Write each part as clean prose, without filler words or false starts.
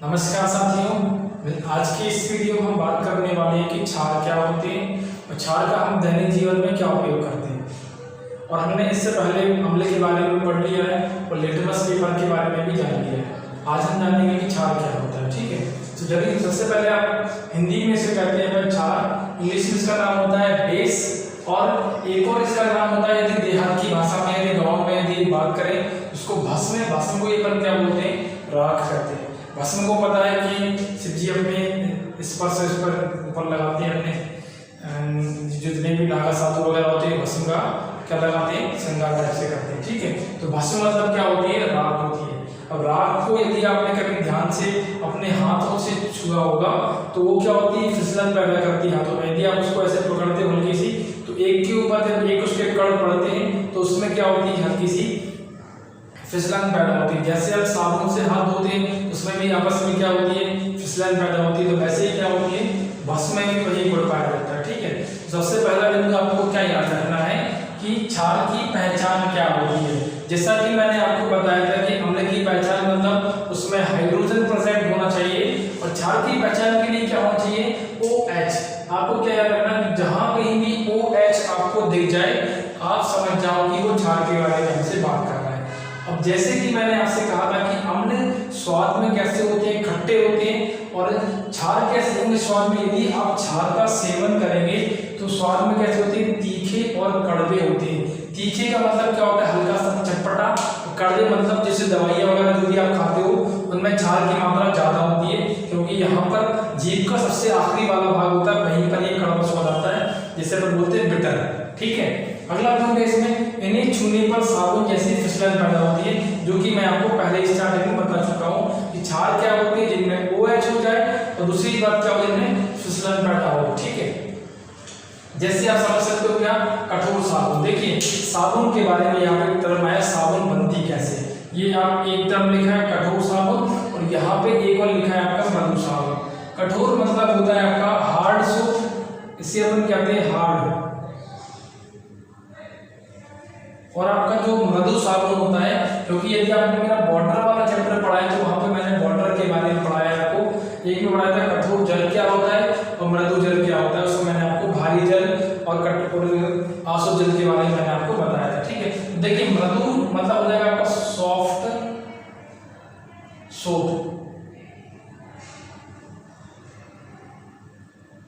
नमस्कार साथियों, आज के इस वीडियो में हम बात करने वाले हैं कि क्षार क्या होते हैं और क्षार का हम दैनिक जीवन में क्या उपयोग करते हैं। और हमने इससे पहले अम्ल के बारे में पढ़ लिया है और लिटमस पेपर के बारे में भी जान लिया है। आज हम जानेंगे कि क्षार क्या होता है। ठीक है, तो चलिए सबसे पहले आप हिंदी में इसे कहते हैं क्षार, इंग्लिश में इसका नाम होता है बेस, और एक और इसका नाम होता है यदि देहात की भाषा में, यदि गाँव में यदि बात करें उसको भस्म। भस्म को ये अपन क्या बोलते हैं, राख कहते हैं। भस्म को पता है कि शिव जी अपने इस पर ऊपर लगाते हैं, अपने जितने भी नागा साधु वगैरह होते हैं भस्म का क्या लगाते हैं, श्रृंगार टाइप से करते हैं। ठीक है, तो भस्म मतलब क्या होती है, राख होती है। अब राख को यदि आपने कभी ध्यान से अपने हाथों से छुआ होगा तो वो क्या होती है, फिसलन पैदा करती है हाथों में। यदि आप उसको ऐसे पकड़ते हो हल्की सी, तो एक के ऊपर जब एक उसके कण पड़ते हैं तो उसमें क्या होती है, हल्की सी फिसलन पैदा होती है। जैसे आप साबुन से हाथ धोते हैं उसमें भी आपस में क्या होती है, फिसलन पैदा होती है। तो वैसे ही क्या होती है, भस्म में भी वही गुण पाया जाता है। ठीक है, सबसे पहला बिंदु आपको क्या याद रखना है कि क्षार की पहचान क्या होती है। जैसा कि मैंने आपको बताया था कि अम्ल की पहचान मतलब उसमें हाइड्रोजन प्रेजेंट होना चाहिए, और क्षार की पहचान के लिए क्या होना चाहिए, OH। आपको क्या याद रखना है, जहां कहीं भी OH आपको दिख जाए आप समझ जाओ कि वो क्षार के बारे में हमसे बात कर रहा है। अब जैसे कि मैंने आपसे कहा था कि अम्ल स्वाद में कैसे होते हैं, खट्टे होते हैं, और क्षार कैसे होंगे स्वाद में। यदि आप क्षार का सेवन करेंगे तो स्वाद में कैसे होते हैं, तीखे और कड़वे होते हैं। तीखे का मतलब क्या होता है, हल्का सा चटपटा। कड़वे मतलब जैसे दवाइयाँ वगैरह जो भी आप खाते हो उनमें क्षार की मात्रा ज्यादा होती है, क्योंकि यहाँ पर जीभ का सबसे आखिरी वाला भाग होता है, वहीं पर ये कड़वा स्वाद आता है, जिसे अपन बोलते हैं बिटर। ठीक है, अगला बिंदु इसमें इन्हें छूने पर साबुन जैसी फिसलन पैदा होती है, जो कि मैं आपको पहले स्टार्टिंग में बता चुका हूँ कि क्षार क्या होती है, जिनमें OH हो जाए, और दूसरी बात क्या हो, जिनमें फिसलन पैदा हो। ठीक है, जैसे आप समझ सकते हो क्या, कठोर साबुन। देखिए साबुन के बारे में यहाँ पे टर्म आया, साबुन बनती कैसे। ये आप एक टर्म लिखा है कठोर साबुन, और यहाँ पे एक और लिखा है आपका मृदु साबुन। कठोर मतलब होता है आपका हार्ड सोप, इसे अपन कहते हैं हार्ड। और आपका जो मृदु साबुन होता है, क्योंकि यदि आपने मेरा वाटर वाला चैप्टर पढ़ा है तो वहां पे मैंने वाटर के बारे में पढ़ाया है आपको। एक में पढ़ाया था कठोर जल क्या होता है और मृदु जल क्या होता है, उसमें मैंने आपको भारी जल और कठोर आसुत जल के बारे में मैंने आपको बताया था। ठीक है, देखिए मृदु मतलब हो जाएगा आपका सॉफ्ट सोप।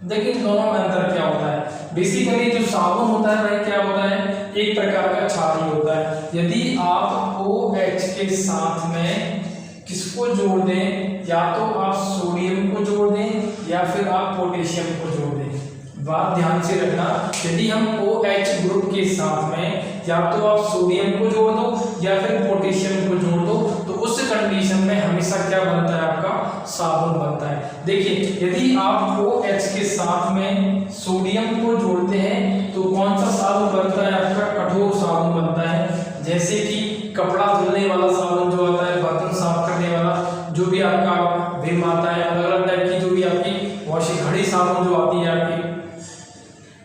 देखिए दोनों में अंतर क्या होता है। बेसिकली जो साबुन होता है वह क्या होता है, एक प्रकार का क्षार ही होता है। यदि आप OH के साथ में किसको जोड़ दें, या तो आप सोडियम को जोड़ दें या फिर आप पोटेशियम को जोड़ दें। बात ध्यान से रखना, यदि हम OH ग्रुप के साथ में या तो आप सोडियम को जोड़ दो या फिर पोटेशियम को जोड़ दो, तो उस कंडीशन में हमेशा क्या बनता है, आपका साबुन बनता है। देखिए यदि आप OH के साथ में सोडियम को जोड़ते हैं तो कौन सा साबुन बनता है, आपका कठोर साबुन बनता है। जैसे कि कपड़ा धुलने वाला साबुन जो आता है, बर्तन साफ करने वाला जो भी आपका विम आता है, अलग अलग टाइप की जो भी आपकी वॉशिंग घड़ी साबुन जो आती है आपकी,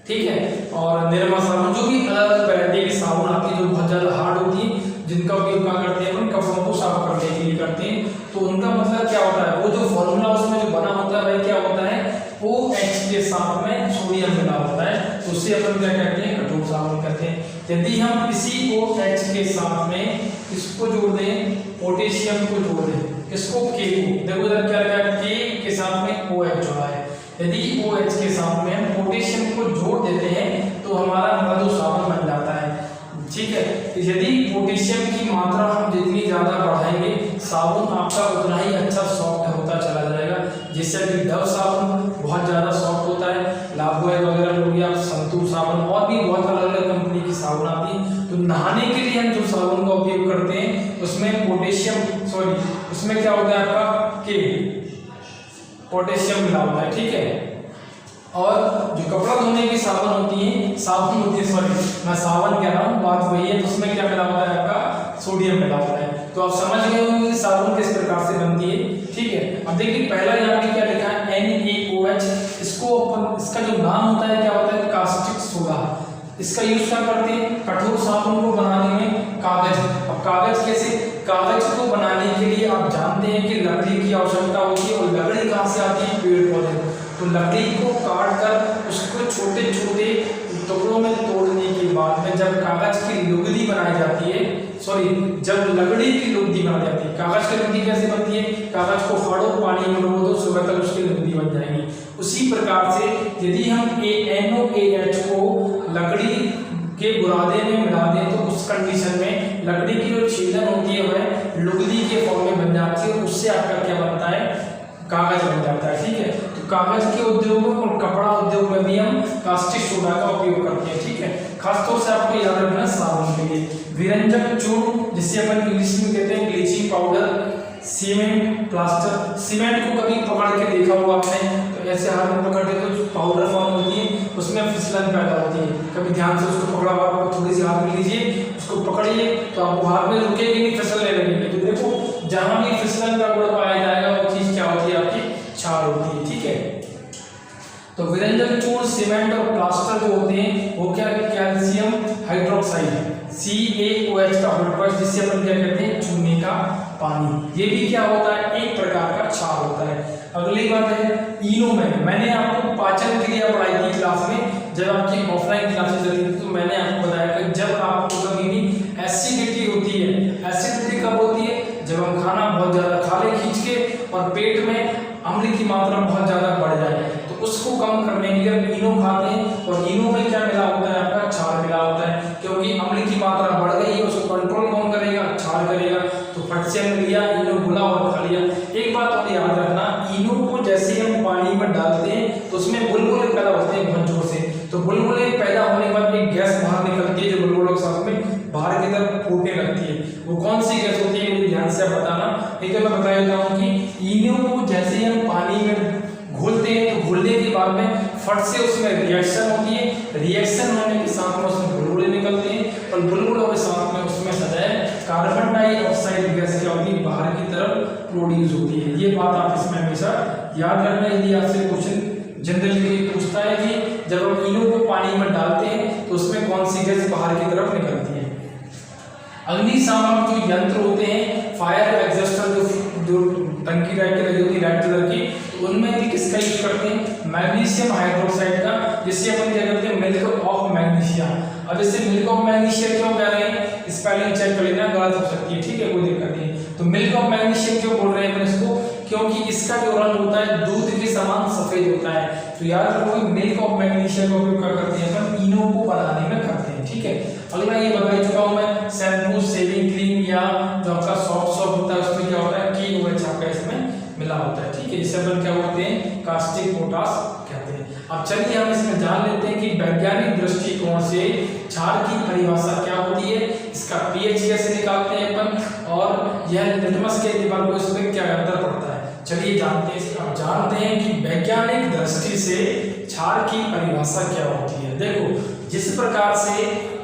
ठीक है, और निर्मा साबुन, जो भी अलग अलग वैरायटी की साबुन आती है जो बहुत ज्यादा हार्ड होती है, जिनका उपयोग क्या करते हैं, उन कपड़ों को साफ करने के लिए करते हैं। तो उनका मतलब क्या होता है, वो जो फॉर्मूला उसमें जो बना होता है वह क्या होता है, OH के साथ में सोडियम मिला होता है, तो उसे अपन क्या कहते हैं, कठोर साबुन कहते हैं। यदि हम इसी OH के साथ में किसको जोड़ दें, पोटेशियम को जोड़ दें, किसको, K को, देखो इधर क्या लगा है, K के साथ में OH जोड़ा है। यदि OH के साथ में हम पोटेशियम को जोड़ देते हैं तो हमारा मृदु साबुन बन जाता है। ठीक है, यदि पोटेशियम की मात्रा हम जितनी ज्यादा बढ़ाएंगे साबुन आपका उतना ही अच्छा सॉफ्ट होता चला जाएगा। जिससे कि डव साबुन बहुत ज्यादा सॉफ्ट होता है, लाइफबॉय वगैरह हो गया, संतूर साबुन, और भी बहुत अलग अलग कंपनी की साबुन आती है। तो नहाने के लिए हम जो साबुन का उपयोग करते हैं उसमें पोटेशियम, सॉरी उसमें क्या होता है आपका K, पोटेशियम मिला होता है। ठीक है, और जो कपड़ा धोने की साबुन होती है, सॉरी मैं साबुन कह रहा हूँ, बात वही है, तो उसमें क्या मिला होता है, आपका सोडियम मिला होता है। तो आप समझ गए होंगे कि साबुन किस प्रकार से बनती है। ठीक है, अब देखिए पहला यहाँ पे क्या लिखा है, NaOH। इसको अपन, इसका जो नाम होता है क्या होता है, कास्टिक सोडा। इसका यूज क्या करते हैं, कठोर साबुन को बनाने में। कागज, अब कागज कैसे, कागज को बनाने के लिए आप जानते हैं कि लकड़ी की आवश्यकता होती है, और लकड़ी कहाँ से आती है? पेड़ पौधे। तो लकड़ी को काट कर उसको छोटे छोटे टुकड़ों में तोड़ने के बाद में जब कागज की लुगदी बनाई जाती है, जब लकड़ी की लुगदी बनाई जाती है, कागज की लुगदी कैसे बनती है? कागज को फाड़ो, पानी में डुबो दो, सुबह तक उसकी लुगदी बन जाएगी। उसी प्रकार से यदि हम NaOH को लकड़ी के बुरादे में मिला दें तो उस कंडीशन में लकड़ी की जो छीलन होती है वह लुगदी के फॉर्म में बन जाती है, और उससे आपका क्या बनता है? कागज बन जाता है। ठीक है, तो कागज के उद्योग में और कपड़ा उद्योग में भी हम कास्टिक सोडा का उपयोग करते हैं। ठीक है, खासतौर से आपको याद रखना साबुन के लिए विरंजक चूर्ण, जिसे अपन इंग्लिश में कहते हैं bleaching powder, cement, plaster. Cement को कभी पकड़ के देखा होगा आपने, तो ऐसे हाथ में पकड़ते तो पाउडर फॉर्म होती है, उसमें फिसलन पैदा होती है। कभी ध्यान से उसको पकड़ा हुआ, आपको थोड़ी सी हाथ में लीजिए, उसको पकड़िए तो आपको हाथ में रुकेगी नहीं, फिसलने लगेगी। तो देखो जहां भी फिसलन का गुण पाया जाएगा वो चीज क्या होती है? आपकी क्षार होती है। ठीक है, तो विरंजक चूर्ण, सीमेंट और प्लास्टर जो होते हैं वो क्या? कैल्शियम हाइड्रोक्साइड CaOH का प्रोडक्ट, जिससे अपन क्या कहते हैं? चूने का पानी। ये भी क्या होता है? एक प्रकार का क्षार होता है। अगली बात है इनो में। मैंने आपको पाचन क्रिया पढ़ाई थी क्लास में, जब आपकी ऑफलाइन क्लासेस चलती थी, तो मैंने आपको बताया कि जब आपको कभी भी एसिडिटी होती है, एसिडिटी कब होती है? जब हम खाना बहुत ज्यादा खा ले खींच के और पेट में अम्ल की मात्रा बहुत ज्यादा बढ़ जाए, तो उसको कम करने के लिए हम इनो खाते हैं। और इनो में क्या मिला होता है? आपका क्षार मिला होता है, क्योंकि अम्ल की मात्रा बढ़ गई है, उसको कंट्रोल कौन करेगा? क्षार करेगा। तो फट से हमने लिया इनो, घुला और खा लिया। एक बात और याद रखना, इनो को जैसे हम पानी में डालते हैं तो उसमें बुलबुले पैदा होते हैं बहुत जोर से, तो बुलबुले पैदा होने के बाद एक गैस बाहर निकलती है जो बुलबुलों के साथ में बाहर की तरफ फूटने लगती है। वो कौन सी गैस होती है? मुझे ध्यान से बताना। एक तो मैं बता देता हूँ कि इनो को जैसे हम पानी में घोलते हैं तो घोलने के बाद में फट से उसमें रिएक्शन होती है, रिएक्शन होने के साथ में उसमें बुलबुले निकलते हैं, और बुलबुलों के साथ में उसमें सदैव कार्बन डाइऑक्साइड गैस क्या होती है? बाहर की तरफ प्रोड्यूस होती है। ये बात आप इसमें हमेशा याद रखना। यदि आपसे क्वेश्चन जनरली पूछता है कि जब हम इनो को पानी में डालते हैं तो उसमें कौन सी गैस बाहर की तरफ निकलती है? अग्निशामक जो यंत्र होते हैं, फायर एग्जॉस्टर, जो टंकी टाइप की लगी होती है रेड कलर की, तो उनमें भी किसका यूज करते हैं? मैग्नीशियम हाइड्रोक्साइड का, जिससे अपन क्या करते हैं? Milk of magnesia. अब इसे मिल्क ऑफ मैग्नीशिया क्यों कह रहे हैं? स्पेलिंग चेक कर लेना, गलत हो सकती है। ठीक है, कोई दिक्कत नहीं। तो मिल्क ऑफ मैग्नीशियम क्यों बोल रहे हैं इसको? क्योंकि इसका जो रंग होता है दूध के समान सफेद होता है। तो याद रखो मिल्क ऑफ मैग्नीशियम का उपयोग क्या करते हैं? अपन इनो को बनाने में करते हैं। ठीक है, अगला ये बता चुका हूं मैं, शैम्पू, शेविंग क्रीम या जो आपका सॉफ्ट सॉप होता है उसमें क्या होता है? KOH आपका इसमें मिला होता है। ठीक है, इसे अपन क्या बोलते हैं? कास्टिक पोटाश कहते हैं। अब चलिए हम इसमें जान लेते हैं कि वैज्ञानिक दृष्टिकोण से क्षार की परिभाषा क्या होती है, इसका pH कैसे निकालते हैं अपन, और यह लिटमस के पेपर को इसमें क्या अंतर पड़ता है। चलिए जानते हैं। अब जानते हैं कि वैज्ञानिक दृष्टि से क्षार की परिभाषा क्या होती है। देखो, जिस प्रकार से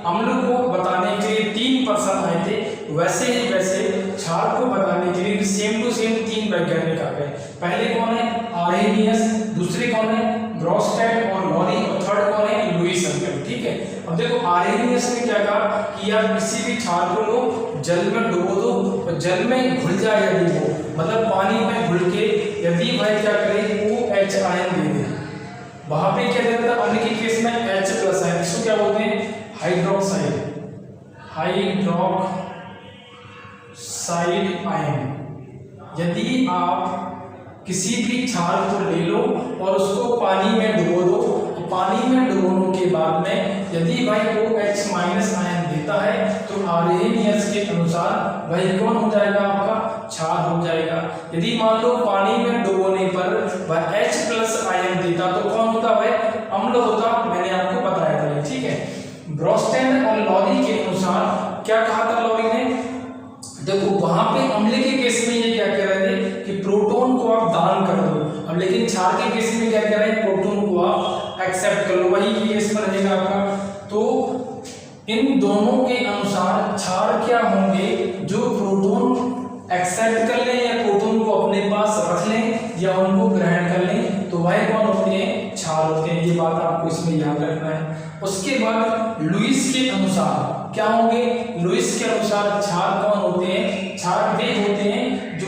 अम्ल को बताने के लिए 3 पर्सन आए थे, वैसे ही वैसे क्षार को बताने के लिए सेम टू सेम 3 वैज्ञानिक आ गए। पहले कौन है? आर्हेनियस, दूसरे कौन है? ब्रोस्टेड और लॉरी, और थर्ड कौन है? Louis uncle. ठीक है, अब देखो आर्हेनियस ने क्या कहा कि यार किसी भी क्षार को लो जल में डुबो दो, और जल में घुल जाए यदि वो, मतलब पानी में घुल के यदि वह क्या करे? OH आयन दे दे। वहां पे क्या देता था? अम्ल के केस में H+ आयन, इसको क्या बोलते हैं? Hydroxide, hydroxide ion. यदि आप किसी भी क्षार को ले लो और उसको पानी में डुबो दो, तो पानी में डुबोने के बाद में यदि भाई OH- आयन देता है तो आर्हेनियस के अनुसार वही कौन हो जाएगा? आपका क्षार हो जाएगा। यदि मान लो पानी में डुबोने पर वह H+ आयन देता तो कौन होता? वह अम्ल होता। मैंने आपको बताया था। ठीक है, ब्रोस्टेड और लॉरी के अनुसार क्या कहा था लॉरी ने? देखो वहां पे अम्ल के केस में ये क्या कह रहे थे कि प्रोटॉन को आप दान कर दो, अब लेकिन क्षार के केस में क्या कह रहे हैं? प्रोटॉन को आप एक्सेप्ट कर लो, वही केस में रहेगा आपका। तो इन दोनों के अनुसार क्षार क्या होंगे? जो प्रोटॉन एक्सेप्ट कर लें या प्रोटॉन को अपने पास रख लें या उनको ग्रहण कर लें, तो वह कौन होते हैं? क्षार होते हैं। ये बात आपको इसमें याद रखना है। उसके बाद लुईस के अनुसार क्या होंगे? लुईस के अनुसार क्षार कौन होते हैं? क्षार वे होते हैं जो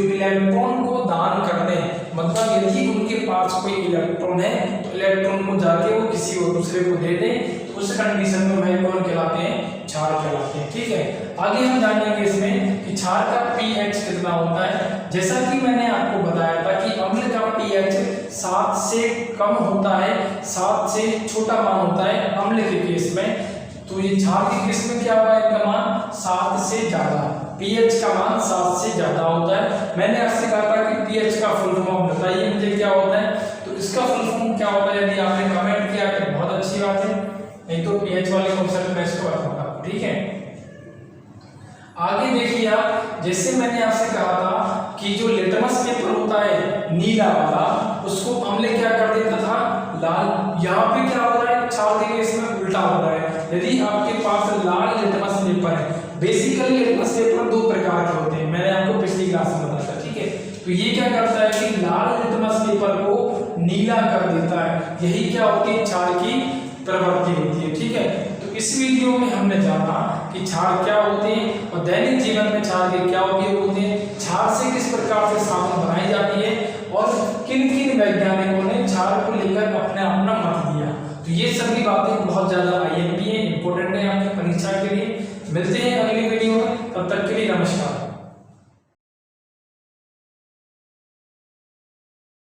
इलेक्ट्रॉन को जाके वो किसी और दूसरे को दे दे, तो उस कंडीशन में वह कौन कहलाते हैं, क्षार कहलाते हैं। ठीक है, आगे हम जानेंगे इसमें कि क्षार का पीएच कितना होता है। जैसा कि मैंने आपको बताया था कि अम्ल का पीएच 7 से कम होता है, 7 से छोटा मान होता है अम्ल के केस में, तो ये क्षार के केस में क्या होगा, इनका मान 7 से ज्यादा, पीएच का मान 7 से ज्यादा होता है। मैंने आपसे कहा था कि पीएच का फुल फॉर्म बताइए मुझे क्या होता है, तो इसका फुल फॉर्म क्या होता है, यदि आपने कमेंट किया तो बहुत अच्छी बात है, नहीं तो पीएच वाले कॉन्सेप्ट में इसको बताऊंगा। ठीक है, आगे देखिए आप, जैसे मैंने आपसे कहा था कि जो लिटमस पेपर होता है नीला वाला, उसको अम्ल क्या कर देता था, लाल। यहाँ पे क्या हो रहा है, क्षार के केस में उल्टा हो रहा है। यदि आपके पास लाल लिटमस पेपर है, बेसिकली लिटमस पेपर 2 प्रकार के होते हैं, मैंने आपको पिछली क्लास में बताया था। ठीक है, तो ये क्या करता है कि लाल लिटमस पेपर को नीला कर देता है, यही क्या होती है, क्षार की प्रवृत्ति होती है। ठीक है, तो इस वीडियो में हमने जाना कि क्षार क्या होते हैं और दैनिक जीवन में क्षार के क्या उपयोग होते हैं, क्षार से किस प्रकार से साबुन बनाई जाती है, और किन किन वैज्ञानिकों ने क्षार को लेकर अपना मत दिया। तो ये सभी बातें बहुत ज्यादा आईएमपी है, इंपॉर्टेंट है आपकी परीक्षा के लिए। मिलते हैं अगली वीडियो में, तब तक के लिए नमस्कार।